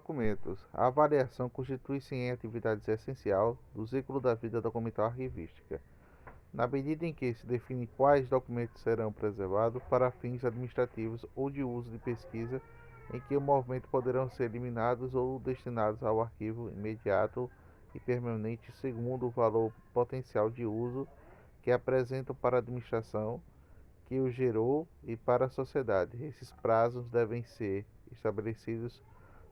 documentos. A avaliação constitui-se em atividade essencial do ciclo da vida documental arquivística, na medida em que se define quais documentos serão preservados para fins administrativos ou de uso de pesquisa, em que o movimento poderão ser eliminados ou destinados ao arquivo imediato e permanente segundo o valor potencial de uso que apresentam para a administração que o gerou e para a sociedade. Esses prazos devem ser estabelecidos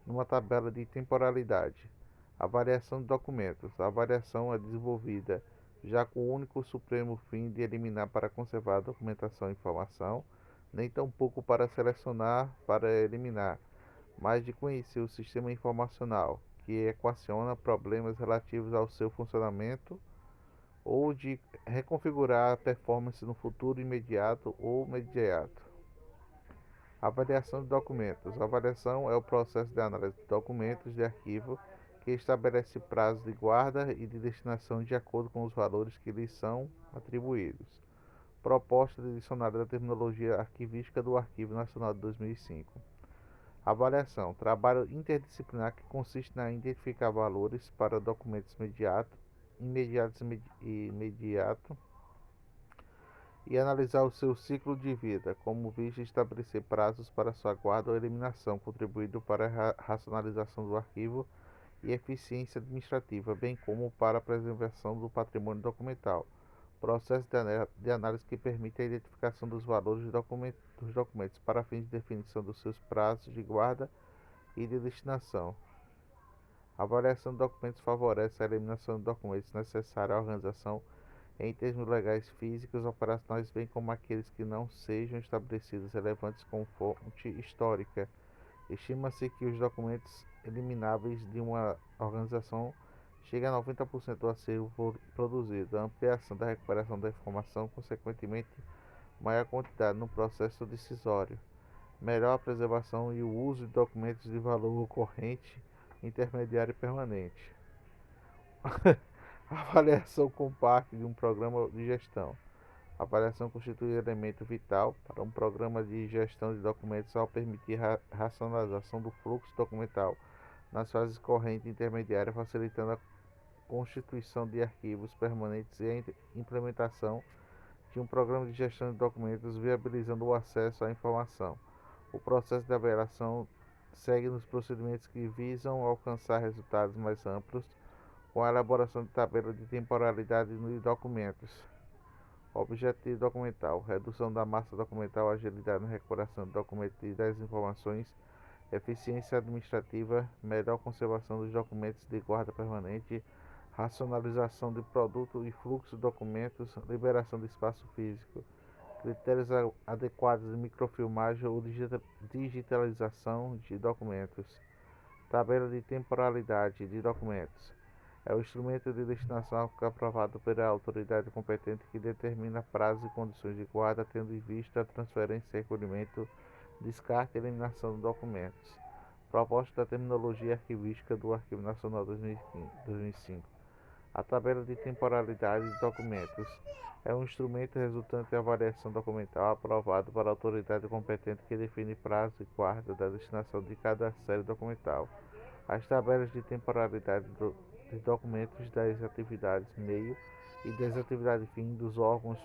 numa tabela de temporalidade. Avaliação de documentos. A avaliação é desenvolvida já com o único supremo fim de eliminar para conservar a documentação e informação, nem tampouco para selecionar para eliminar, mas de conhecer o sistema informacional, que equaciona problemas relativos ao seu funcionamento ou de reconfigurar a performance no futuro imediato ou imediato. Avaliação de documentos. A avaliação é o processo de análise de documentos de arquivo que estabelece prazos de guarda e de destinação de acordo com os valores que lhes são atribuídos. Proposta de dicionário da terminologia arquivística do Arquivo Nacional de 2005. Avaliação. Trabalho interdisciplinar que consiste na identificar valores para documentos imediatos e imediato e analisar o seu ciclo de vida, como visa estabelecer prazos para sua guarda ou eliminação, contribuindo para a racionalização do arquivo e eficiência administrativa, bem como para a preservação do patrimônio documental. Processo de análise que permite a identificação dos valores dos documentos para fins de definição dos seus prazos de guarda e de destinação. A avaliação de documentos favorece a eliminação de documentos necessários à organização em termos legais físicos operacionais, bem como aqueles que não sejam estabelecidos relevantes com fonte histórica. Estima-se que os documentos elimináveis de uma organização chegam a 90% do acervo produzido. A ampliação da recuperação da informação, consequentemente, maior quantidade no processo decisório. Melhor preservação e o uso de documentos de valor corrente, intermediário e permanente. Avaliação com parte de um programa de gestão. A avaliação constitui elemento vital para um programa de gestão de documentos ao permitir a racionalização do fluxo documental nas fases corrente e intermediária, facilitando a constituição de arquivos permanentes e a implementação de um programa de gestão de documentos, viabilizando o acesso à informação. O processo de avaliação segue nos procedimentos que visam alcançar resultados mais amplos, com a elaboração de tabela de temporalidade de documentos. Objetivo documental: redução da massa documental, agilidade na recuperação de documentos e das informações, eficiência administrativa, melhor conservação dos documentos de guarda permanente, racionalização de produto e fluxo de documentos, liberação de espaço físico, critérios adequados de microfilmagem ou digitalização de documentos. Tabela de temporalidade de documentos. É o instrumento de destinação aprovado pela autoridade competente que determina prazos e condições de guarda, tendo em vista a transferência, recolhimento, descarte e eliminação de documentos. Proposta da terminologia arquivística do Arquivo Nacional 2005. A tabela de temporalidade de documentos é um instrumento resultante da avaliação documental aprovado pela autoridade competente que define prazo e guarda da destinação de cada série documental. As tabelas de temporalidade de documentos das atividades meio e das atividades fim dos órgãos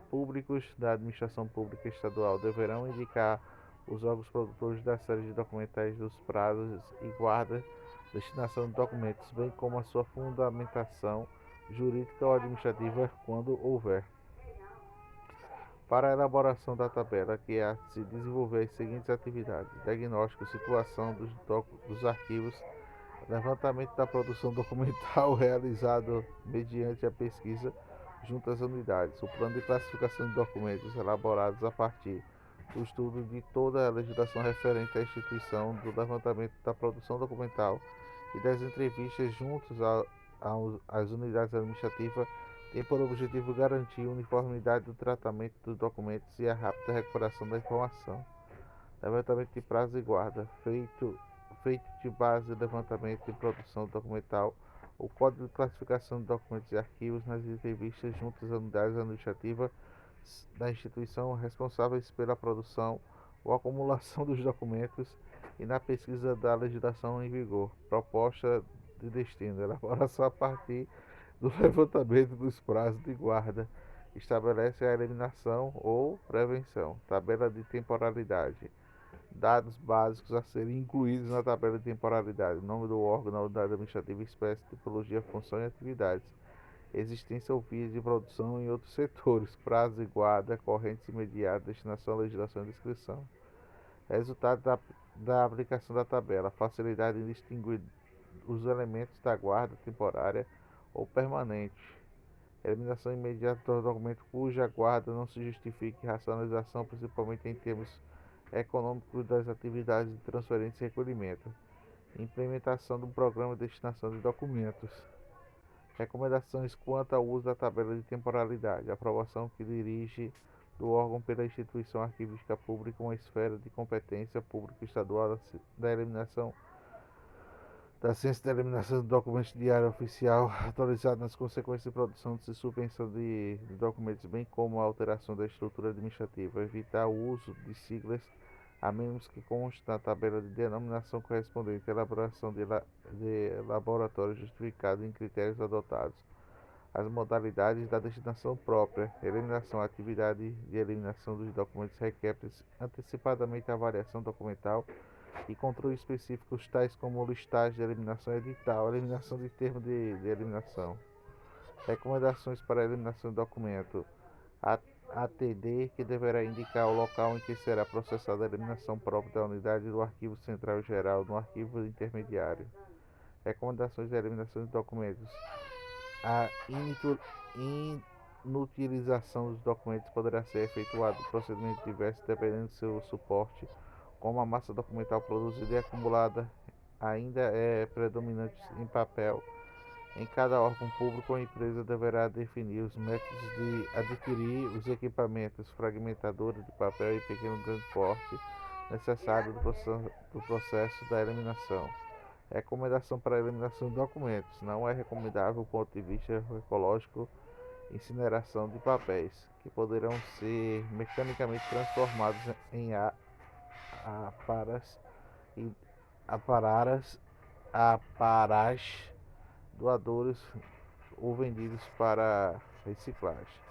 públicos da administração pública estadual deverão indicar os órgãos produtores das séries de documentais dos prazos e guarda, destinação de documentos, bem como a sua fundamentação jurídica ou administrativa, quando houver. Para a elaboração da tabela, que há de se desenvolver as seguintes atividades: diagnóstico, situação dos arquivos, levantamento da produção documental realizado mediante a pesquisa junto às unidades, o plano de classificação de documentos elaborados a partir do estudo de toda a legislação referente à instituição do levantamento da produção documental e das entrevistas juntos às unidades administrativas, tem por objetivo garantir a uniformidade do tratamento dos documentos e a rápida recuperação da informação. Levantamento de prazo e guarda, feito de base de levantamento e produção documental, o Código de Classificação de Documentos e Arquivos nas entrevistas junto às unidades administrativas da instituição responsáveis pela produção ou acumulação dos documentos e na pesquisa da legislação em vigor. Proposta de destino, elaboração a partir do levantamento dos prazos de guarda, estabelece a eliminação ou prevenção. Tabela de temporalidade. Dados básicos a serem incluídos na tabela de temporalidade: nome do órgão, na unidade administrativa, espécie, tipologia, função e atividades, existência ou vias de produção em outros setores, prazo de guarda, correntes imediatas, destinação, legislação e descrição. Resultado da aplicação da tabela: facilidade em distinguir os elementos da guarda temporária ou permanente. Eliminação imediata do documento cuja guarda não se justifique. Racionalização, principalmente em termos econômicos, das atividades de transferência e recolhimento. Implementação do programa de destinação de documentos. Recomendações quanto ao uso da tabela de temporalidade. Aprovação que dirige do órgão pela instituição arquivística pública uma esfera de competência pública estadual da eliminação da ciência da eliminação de documentos de diário oficial, atualizado nas consequências de produção de suspensão de documentos, bem como a alteração da estrutura administrativa, evitar o uso de siglas, a menos que conste na tabela de denominação correspondente, elaboração de laboratório justificado em critérios adotados, as modalidades da destinação própria, eliminação, a atividade de eliminação dos documentos requer antecipadamente a avaliação documental e controles específicos tais como listagem de eliminação edital, eliminação de termo de eliminação. Recomendações para a eliminação de documento. ATD, que deverá indicar o local em que será processada a eliminação própria da unidade do arquivo central geral no arquivo intermediário. Recomendações de eliminação de documentos. A inutilização dos documentos poderá ser efetuada por procedimentos diversos dependendo do seu suporte, como a massa documental produzida e acumulada ainda é predominante em papel. Em cada órgão público ou empresa deverá definir os métodos de adquirir os equipamentos fragmentadores de papel e pequeno e grande porte necessários do processo da eliminação. Recomendação para a eliminação de documentos. Não é recomendável, do ponto de vista ecológico, incineração de papéis, que poderão ser mecanicamente transformados em aparas doadores ou vendidos para reciclagem.